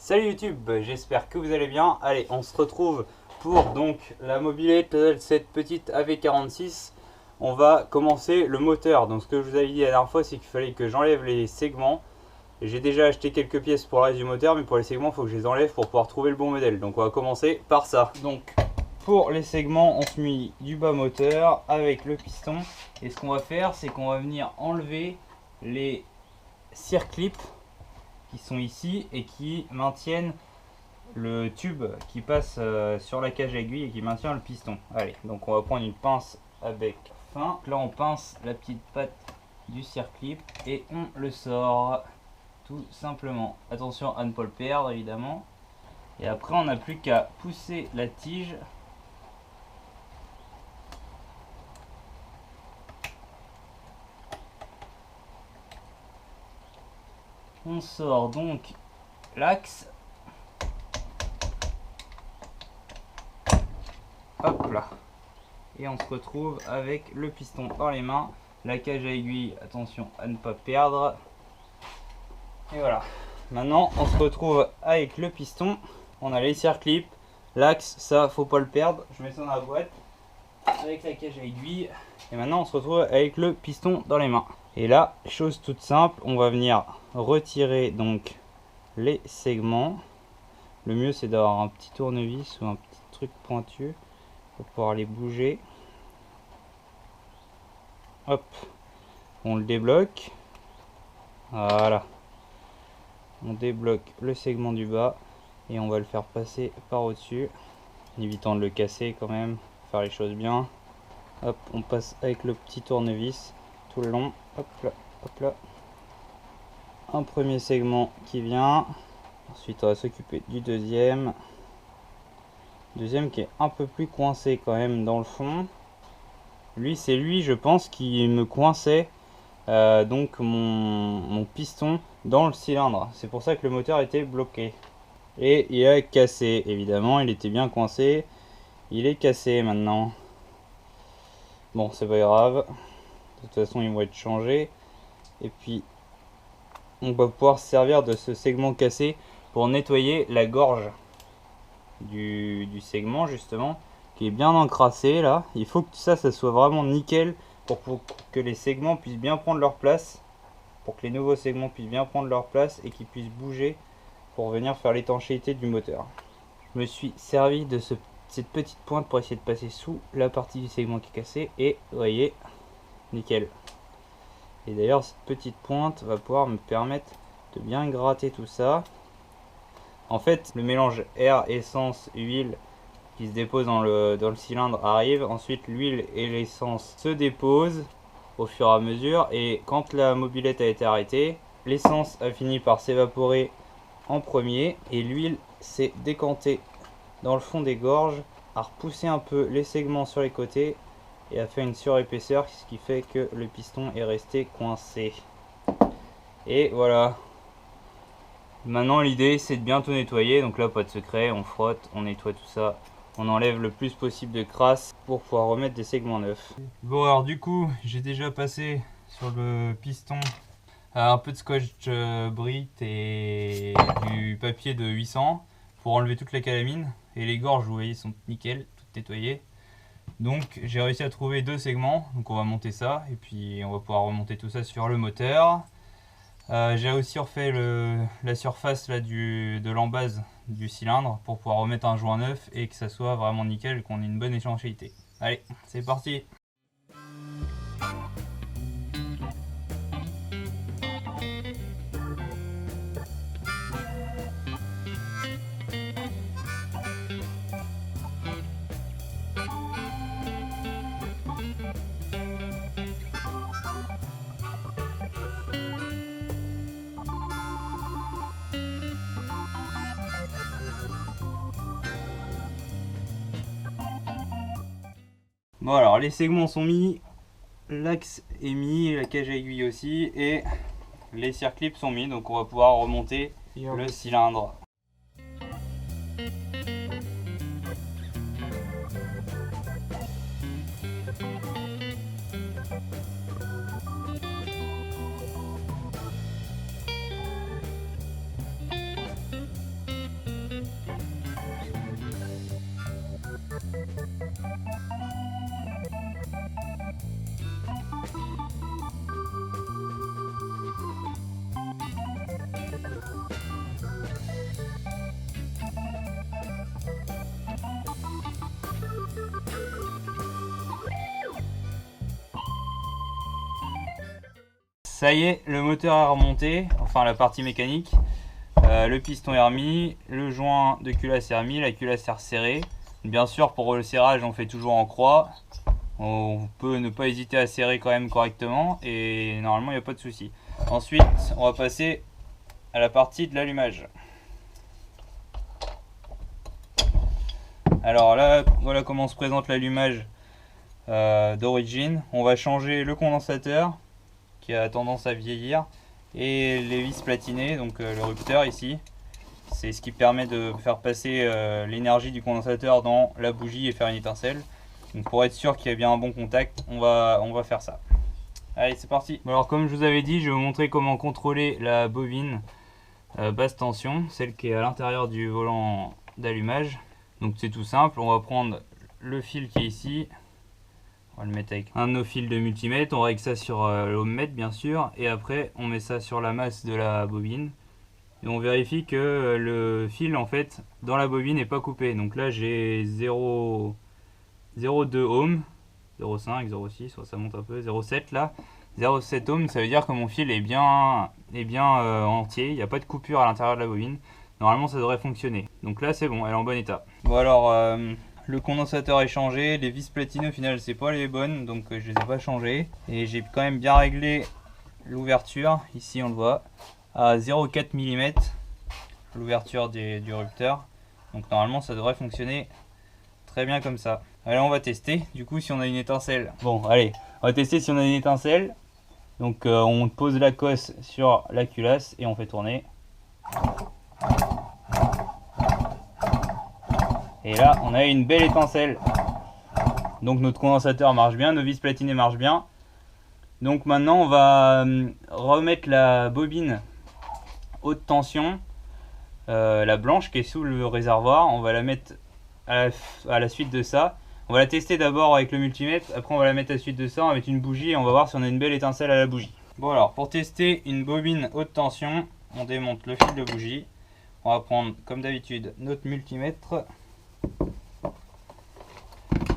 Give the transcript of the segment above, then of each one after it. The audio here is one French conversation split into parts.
Salut YouTube, j'espère que vous allez bien. Allez, on se retrouve pour donc la mobilette, cette petite AV46. On va commencer le moteur. Donc ce que je vous avais dit la dernière fois, c'est qu'il fallait que j'enlève les segments. J'ai déjà acheté quelques pièces pour le reste du moteur, mais pour les segments, il faut que je les enlève pour pouvoir trouver le bon modèle. Donc on va commencer par ça. Donc pour les segments, on se met du bas moteur avec le piston. Et ce qu'on va faire, c'est qu'on va venir enlever les circlips qui sont ici et qui maintiennent le tube qui passe sur la cage à aiguille et qui maintient le piston. Allez, donc on va prendre une pince à bec fin. Là on pince la petite patte du circlip et on le sort tout simplement. Attention à ne pas le perdre évidemment. Et après on n'a plus qu'à pousser la tige . On sort donc l'axe. Hop là. Et on se retrouve avec le piston dans les mains. La cage à aiguille, attention à ne pas perdre. Et voilà. Maintenant, on se retrouve avec le piston. On a les circlips. L'axe, ça, faut pas le perdre. Je mets ça dans la boîte. Avec la cage à aiguille. Et maintenant, on se retrouve avec le piston dans les mains. Et là, chose toute simple, on va venir retirer donc les segments. Le mieux, c'est d'avoir un petit tournevis ou un petit truc pointu pour pouvoir les bouger. Hop, on le débloque. Voilà. On débloque le segment du bas et on va le faire passer par au-dessus, en évitant de le casser quand même, faire les choses bien. Hop, on passe avec le petit tournevis tout le long. Hop là, hop là. Un premier segment qui vient. Ensuite, on va s'occuper du deuxième. Deuxième qui est un peu plus coincé quand même dans le fond. C'est lui, je pense, qui me coinçait donc mon piston dans le cylindre. C'est pour ça que le moteur était bloqué. Et il a cassé, évidemment, il était bien coincé. Il est cassé maintenant. Bon, c'est pas grave. De toute façon, ils vont être changés. Et puis, on va pouvoir se servir de ce segment cassé pour nettoyer la gorge du segment, justement, qui est bien encrassé là. Il faut que ça soit vraiment nickel pour que les segments puissent bien prendre leur place, pour que les nouveaux segments puissent bien prendre leur place et qu'ils puissent bouger pour venir faire l'étanchéité du moteur. Je me suis servi de cette petite pointe pour essayer de passer sous la partie du segment qui est cassée et vous voyez, nickel. Et d'ailleurs cette petite pointe va pouvoir me permettre de bien gratter tout ça. En fait, le mélange air, essence, huile qui se dépose dans le cylindre arrive. Ensuite, l'huile et l'essence se déposent au fur et à mesure. Et quand la mobilette a été arrêtée, l'essence a fini par s'évaporer en premier. Et l'huile s'est décantée dans le fond des gorges, a repoussé un peu les segments sur les côtés et a fait une surépaisseur, ce qui fait que le piston est resté coincé. Et voilà. Maintenant l'idée c'est de bien tout nettoyer, donc là pas de secret, on frotte, on nettoie tout ça, on enlève le plus possible de crasse pour pouvoir remettre des segments neufs. Bon alors du coup j'ai déjà passé sur le piston un peu de scotch Brit et du papier de 800 pour enlever toute la calamine, et les gorges vous voyez sont nickel, toutes nettoyées. Donc j'ai réussi à trouver deux segments, donc on va monter ça et puis on va pouvoir remonter tout ça sur le moteur. J'ai aussi refait la surface là, de l'embase du cylindre pour pouvoir remettre un joint neuf et que ça soit vraiment nickel, qu'on ait une bonne étanchéité. Allez, c'est parti! Bon alors les segments sont mis, l'axe est mis, la cage à aiguille aussi, et les circlips sont mis, donc on va pouvoir remonter le cylindre. Ça y est, le moteur est remonté, enfin la partie mécanique. Le piston est remis, le joint de culasse est remis, la culasse est resserrée. Bien sûr, pour le serrage, on fait toujours en croix. On peut ne pas hésiter à serrer quand même correctement et normalement il n'y a pas de souci. Ensuite, on va passer à la partie de l'allumage. Alors là, voilà comment se présente l'allumage d'origine. On va changer le condensateur qui a tendance à vieillir et les vis platinées, donc le rupteur ici. C'est ce qui permet de faire passer l'énergie du condensateur dans la bougie et faire une étincelle. Donc pour être sûr qu'il y a bien un bon contact, on va faire ça. Allez, c'est parti. Bon, alors comme je vous avais dit, je vais vous montrer comment contrôler la bobine basse tension, celle qui est à l'intérieur du volant d'allumage. Donc c'est tout simple, on va prendre le fil qui est ici. On va le mettre avec un de nos fils de multimètre, on règle ça sur l'ohmmètre bien sûr, et après on met ça sur la masse de la bobine. Et on vérifie que le fil en fait dans la bobine n'est pas coupé. Donc là j'ai 0,2 ohms, 0,5, 0,6, ça monte un peu, 0,7 là. 0,7 ohms, ça veut dire que mon fil est bien entier, il n'y a pas de coupure à l'intérieur de la bobine. Normalement ça devrait fonctionner. Donc là c'est bon, elle est en bon état. Bon alors le condensateur est changé, les vis platinées au final c'est pas les bonnes, donc je les ai pas changées. Et j'ai quand même bien réglé l'ouverture, ici on le voit, à 0,4 mm, l'ouverture du rupteur. Donc normalement ça devrait fonctionner très bien comme ça. Allez, on va tester du coup si on a une étincelle. Bon allez, on va tester si on a une étincelle. Donc on pose la cosse sur la culasse et on fait tourner. Et là on a une belle étincelle. Donc notre condensateur marche bien, nos vis platinées marchent bien. Donc maintenant on va remettre la bobine haute tension, la blanche qui est sous le réservoir. On va la mettre à la suite de ça. On va la tester d'abord avec le multimètre, après on va la mettre à la suite de ça, on va mettre une bougie et on va voir si on a une belle étincelle à la bougie. Bon alors pour tester une bobine haute tension, on démonte le fil de bougie. On va prendre comme d'habitude notre multimètre,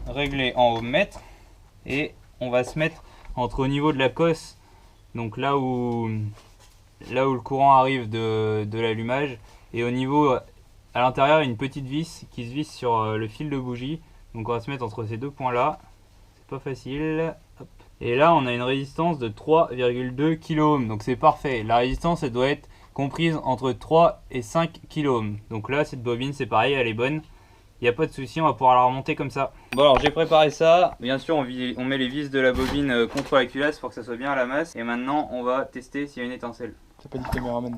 régler en ohmmètre, et on va se mettre entre au niveau de la cosse, donc là où le courant arrive de l'allumage, et au niveau à l'intérieur une petite vis qui se visse sur le fil de bougie. Donc on va se mettre entre ces deux points là, c'est pas facile. Hop. Et là on a une résistance de 3,2 kΩ, donc c'est parfait. La résistance elle doit être comprise entre 3 et 5 kΩ. Donc là cette bobine c'est pareil, elle est bonne, il n'y a pas de souci, on va pouvoir la remonter comme ça. Bon alors j'ai préparé ça, bien sûr on met les vis de la bobine contre la culasse pour que ça soit bien à la masse. Et maintenant on va tester s'il y a une étincelle. T'as pas dit caméraman.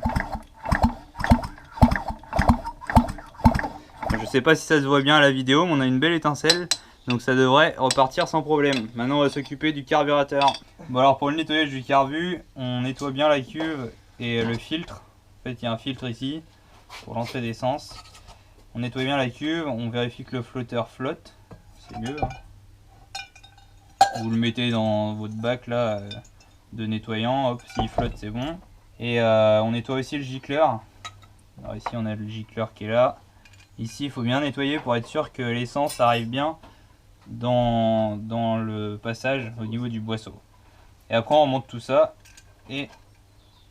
Je sais pas si ça se voit bien à la vidéo, mais on a une belle étincelle, donc ça devrait repartir sans problème. Maintenant on va s'occuper du carburateur. Bon alors pour le nettoyage du carbu, on nettoie bien la cuve et le filtre. En fait il y a un filtre ici pour l'entrée d'essence. On nettoie bien la cuve, on vérifie que le flotteur flotte, c'est mieux. Vous le mettez dans votre bac là de nettoyant, hop, s'il flotte c'est bon. Et on nettoie aussi le gicleur. Alors ici on a le gicleur qui est là. Ici il faut bien nettoyer pour être sûr que l'essence arrive bien dans le passage au niveau du boisseau. Et après on remonte tout ça et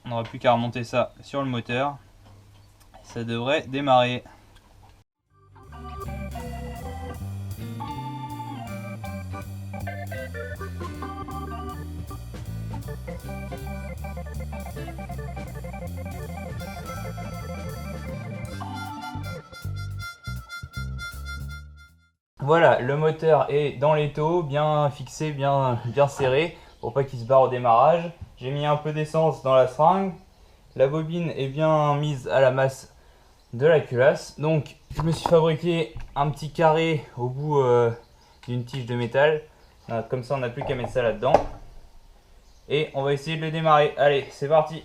on n'aura plus qu'à remonter ça sur le moteur. Ça devrait démarrer. Voilà, le moteur est dans l'étau, bien fixé, bien serré, pour pas qu'il se barre au démarrage. J'ai mis un peu d'essence dans la seringue. La bobine est bien mise à la masse de la culasse. Donc je me suis fabriqué un petit carré au bout d'une tige de métal. Comme ça on n'a plus qu'à mettre ça là-dedans. Et on va essayer de le démarrer. Allez, c'est parti.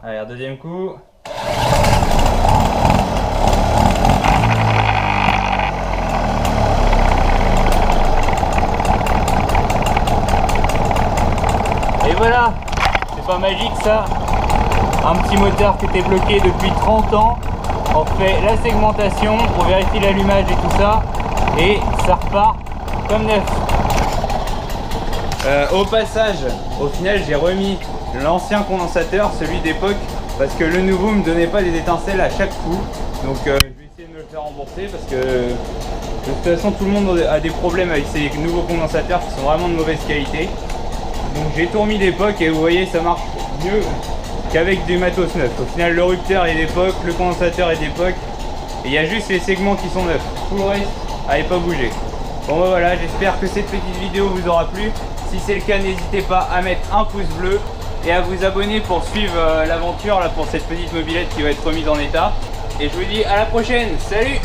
Allez, un deuxième coup. Et voilà, c'est pas magique ça. Un petit moteur qui était bloqué depuis 30 ans. On fait la segmentation, on vérifie l'allumage et tout ça. Et ça repart comme neuf. Au passage, au final j'ai remis l'ancien condensateur, celui d'époque, parce que le nouveau me donnait pas des étincelles à chaque coup. Donc je vais essayer de me le faire rembourser parce que de toute façon tout le monde a des problèmes avec ces nouveaux condensateurs qui sont vraiment de mauvaise qualité. Donc j'ai tout remis d'époque et vous voyez ça marche mieux qu'avec du matos neuf. Au final le rupteur est d'époque, le condensateur est d'époque et il y a juste les segments qui sont neufs. Tout le reste n'avait pas bougé. Bon bah voilà, j'espère que cette petite vidéo vous aura plu. Si c'est le cas, n'hésitez pas à mettre un pouce bleu et à vous abonner pour suivre l'aventure là pour cette petite mobilette qui va être remise en état. Et je vous dis à la prochaine, salut!